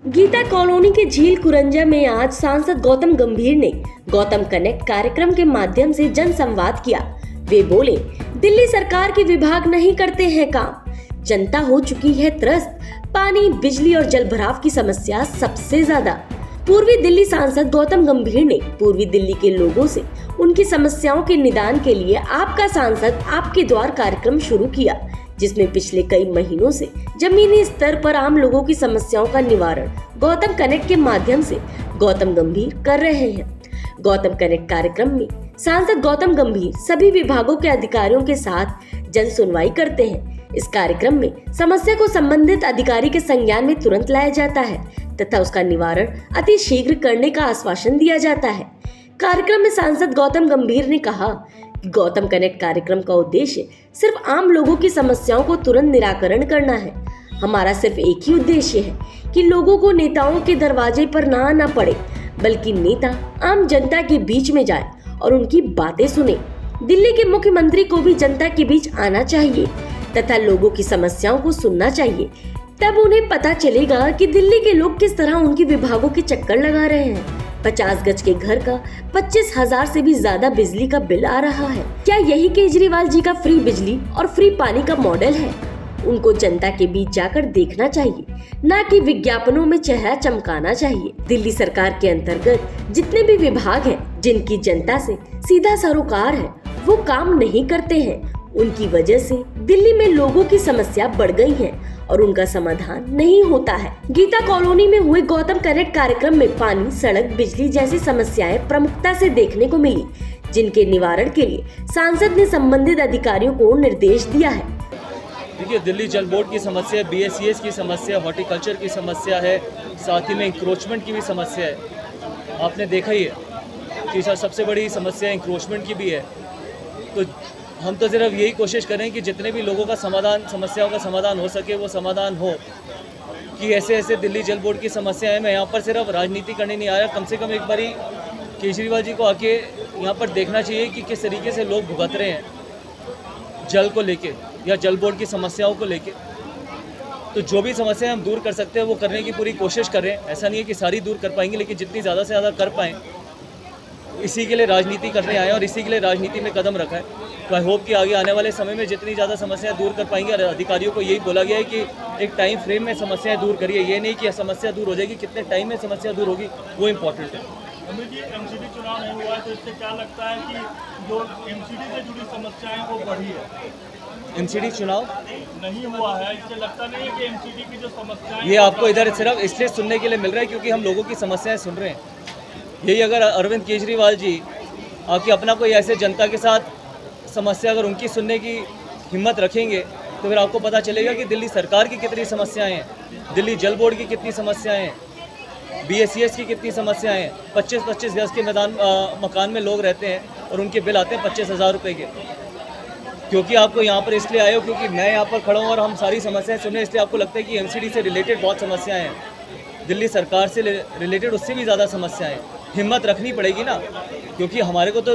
Gita colony के झील कुरंजा में आज सांसद गौतम गंभीर ने गौतम कनेक्ट कार्यक्रम के माध्यम से जन संवाद किया। वे बोले, दिल्ली सरकार के विभाग नहीं करते हैं काम, जनता हो चुकी है त्रस्त, पानी, बिजली और जल भराव की समस्या सबसे ज्यादा। पूर्वी दिल्ली सांसद गौतम गंभीर ने पूर्वी दिल्ली के लोगों से उनकी समस्याओं के निदान के लिए आपका सांसद आपके द्वार कार्यक्रम शुरू किया, जिसमें पिछले कई महीनों से जमीनी स्तर पर आम लोगों की समस्याओं का निवारण गौतम कनेक्ट के माध्यम से गौतम गंभीर कर रहे हैं। गौतम कनेक्ट कार्यक्रम में सांसद गौतम गंभीर सभी विभागों के अधिकारियों के साथ जन सुनवाई करते हैं। इस कार्यक्रम में समस्या को संबंधित अधिकारी के संज्ञान में तुरंत लाया जाता है तथा उसका निवारण अति शीघ्र करने का आश्वासन दिया जाता है। कार्यक्रम में सांसद गौतम गंभीर ने कहा कि गौतम कनेक्ट कार्यक्रम का उद्देश्य सिर्फ आम लोगों की समस्याओं को तुरंत निराकरण करना है। हमारा सिर्फ एक ही उद्देश्य है कि लोगों को नेताओं के दरवाजे पर ना आना पड़े, बल्कि नेता आम जनता के बीच में जाए और उनकी बातें सुने। दिल्ली के मुख्यमंत्री को भी जनता के बीच आना चाहिए तथा लोगों की समस्याओं को सुनना चाहिए। तब उन्हें पता चलेगा कि दिल्ली के लोग किस तरह उनके विभागों के चक्कर लगा रहे हैं। 50 गज के घर का 25,000 से भी ज्यादा बिजली का बिल आ रहा है। क्या यही केजरीवाल जी का फ्री बिजली और फ्री पानी का मॉडल है? उनको जनता के बीच जाकर देखना चाहिए, ना कि विज्ञापनों में चेहरा चमकाना चाहिए। दिल्ली सरकार के अंतर्गत जितने भी विभाग हैं, जिनकी जनता से सीधा सरोकार है, वो काम नहीं करते हैं। उनकी वजह से दिल्ली में लोगों की समस्या बढ़ गई है और उनका समाधान नहीं होता है। गीता कॉलोनी में हुए गौतम कनेक्ट कार्यक्रम में पानी, सड़क, बिजली जैसी समस्याएं प्रमुखता से देखने को मिली, जिनके निवारण के लिए सांसद ने संबंधित अधिकारियों को निर्देश दिया है। देखिए, दिल्ली जल बोर्ड की समस्या है, BSES की समस्या, हॉर्टिकल्चर की समस्या है, साथ ही में इंक्रोचमेंट की भी समस्या है। आपने देखा ही है कि सबसे बड़ी समस्या इंक्रोचमेंट की भी है। तो हम तो सिर्फ यही कोशिश करें कि जितने भी लोगों का समाधान, समस्याओं का समाधान हो सके, वो समाधान हो। कि ऐसे ऐसे दिल्ली जल बोर्ड की समस्या है। मैं यहाँ पर सिर्फ राजनीति करने नहीं आया, कम से कम एक बारी केजरीवाल जी को आके यहाँ पर देखना चाहिए कि किस तरीके से लोग भुगत रहे हैं जल को लेके या जल बोर्ड की समस्याओं को लेके। तो जो भी समस्याएं हम दूर कर सकते हैं वो करने की पूरी कोशिश कर रहे हैं। ऐसा नहीं है कि सारी दूर कर पाएंगे, लेकिन जितनी ज़्यादा से ज़्यादा कर पाएँ, इसी के लिए राजनीति करने आए और इसी के लिए राजनीति में कदम रखा है। तो आई होप कि आगे आने वाले समय में जितनी ज़्यादा समस्याएं दूर कर पाएंगे। अधिकारियों को यही बोला गया है कि एक टाइम फ्रेम में समस्याएं दूर करिए। ये नहीं कि समस्या दूर हो जाएगी, कितने टाइम में समस्या दूर होगी वो इम्पोर्टेंट है। अमित जी, MCD चुनाव नहीं हुआ है, तो इससे क्या लगता है कि जो MCD से जुड़ी समस्याएं वो बढ़ी है? MCD चुनाव नहीं हुआ है, इससे लगता नहीं है कि MCD की जो समस्याएं, ये आपको इधर सिर्फ इसलिए सुनने के लिए मिल रहा है क्योंकि हम लोगों की समस्याएं सुन रहे हैं। यही अगर अरविंद केजरीवाल जी आके अपना कोई ऐसे जनता के साथ समस्या अगर उनकी सुनने की हिम्मत रखेंगे, तो फिर आपको पता चलेगा कि दिल्ली सरकार की कितनी समस्याएं हैं, दिल्ली जल बोर्ड की कितनी समस्याएं हैं, BSES की कितनी समस्याएं हैं। 25-25 गज के मकान में लोग रहते हैं और उनके बिल आते हैं 25,000 रुपये के। क्योंकि आपको यहाँ पर इसलिए आए हो क्योंकि मैं यहाँ पर खड़ा हूँ और हम सारी समस्याएं सुने, इसलिए आपको लगता है कि MCD से रिलेटेड बहुत समस्याएं हैं, दिल्ली सरकार से रिलेटेड उससे भी ज़्यादा समस्याएं हैं। हिम्मत रखनी पड़ेगी ना, क्योंकि हमारे को तो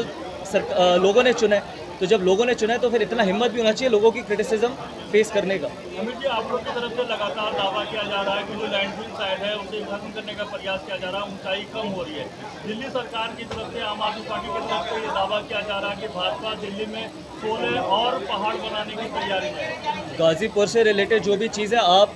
लोगों ने चुना है। तो जब लोगों ने चुना है तो फिर इतना हिम्मत भी होना चाहिए लोगों की क्रिटिसिज्म फेस करने का। अमित जी, आप लोग की तरफ से लगातार दावा किया जा रहा है कि जो लैंडफिल साइड है उसे खत्म करने का प्रयास किया जा रहा है, ऊंचाई कम हो रही है। दिल्ली सरकार की तरफ से, आम आदमी पार्टी की तरफ से ये दावा किया जा रहा है कि भाजपा दिल्ली में 16 और पहाड़ बनाने की तैयारी है। गाजीपुर से रिलेटेड जो भी चीज़ है, आप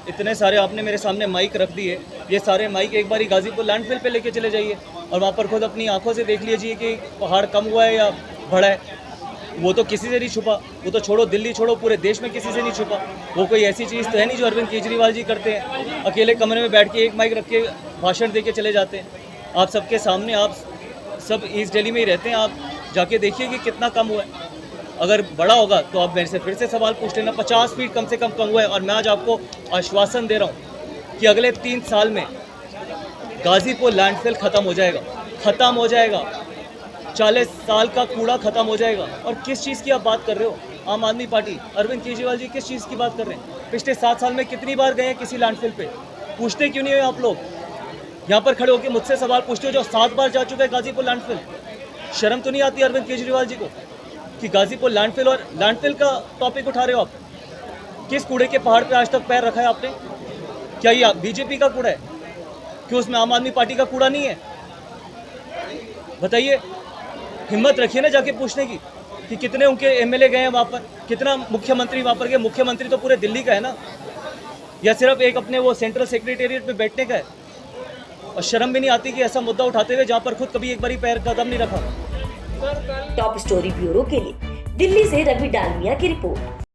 इतने सारे आपने मेरे सामने माइक रख दिए, ये सारे माइक एक बारी गाजीपुर लैंडफिल पे लेके चले जाइए और वहाँ पर खुद अपनी आंखों से देख लीजिए कि पहाड़ कम हुआ है या बढ़ा है। वो तो किसी से नहीं छुपा, वो तो छोड़ो दिल्ली छोड़ो, पूरे देश में किसी से नहीं छुपा। वो कोई ऐसी चीज़ तो है नहीं जो अरविंद केजरीवाल जी करते हैं, अकेले कमरे में बैठ के एक माइक रख के भाषण दे के चले जाते हैं। आप सबके सामने, आप सब ईस्ट दिल्ली में ही रहते हैं, आप जाके देखिए कि कितना कम हुआ है। अगर बड़ा होगा तो आप मेरे से फिर से सवाल पूछ लेना। 50 फीट कम से कम हुआ है और मैं आज आपको आश्वासन दे रहा हूँ कि अगले 3 साल में गाजीपुर लैंडफिल ख़त्म हो जाएगा, ख़त्म हो जाएगा। 40 साल का कूड़ा ख़त्म हो जाएगा। और किस चीज़ की आप बात कर रहे हो? आम आदमी पार्टी, अरविंद केजरीवाल जी किस चीज़ की बात कर रहे हैं? पिछले 7 साल में कितनी बार गए हैं किसी लैंडफिल पे? पूछते क्यों नहीं हो आप लोग? यहाँ पर खड़े होकर मुझसे सवाल पूछते हो जो 7 बार जा चुका है गाजीपुर लैंडफिल। शर्म तो नहीं आती अरविंद केजरीवाल जी को कि गाजीपुर लैंडफिल और लैंडफिल का टॉपिक उठा रहे हो आप? किस कूड़े के पहाड़ पे आज तक पैर रखा है आपने? क्या ये बीजेपी का कूड़ा है? कि उसमें आम आदमी पार्टी का कूड़ा नहीं है? बताइए, हिम्मत रखिए ना जाके पूछने की कि कितने उनके एमएलए गए हैं वहाँ पर, कितना मुख्यमंत्री वहाँ पर गए। मुख्यमंत्री तो पूरे दिल्ली का है ना, या सिर्फ एक अपने वो सेंट्रल सेक्रेटेरिएट में बैठने का है? और शर्म भी नहीं आती कि ऐसा मुद्दा उठाते हुए जहाँ पर खुद कभी एक बारी पैर कदम नहीं रखा। टॉप स्टोरी ब्यूरो के लिए दिल्ली से रवि डालमिया की रिपोर्ट।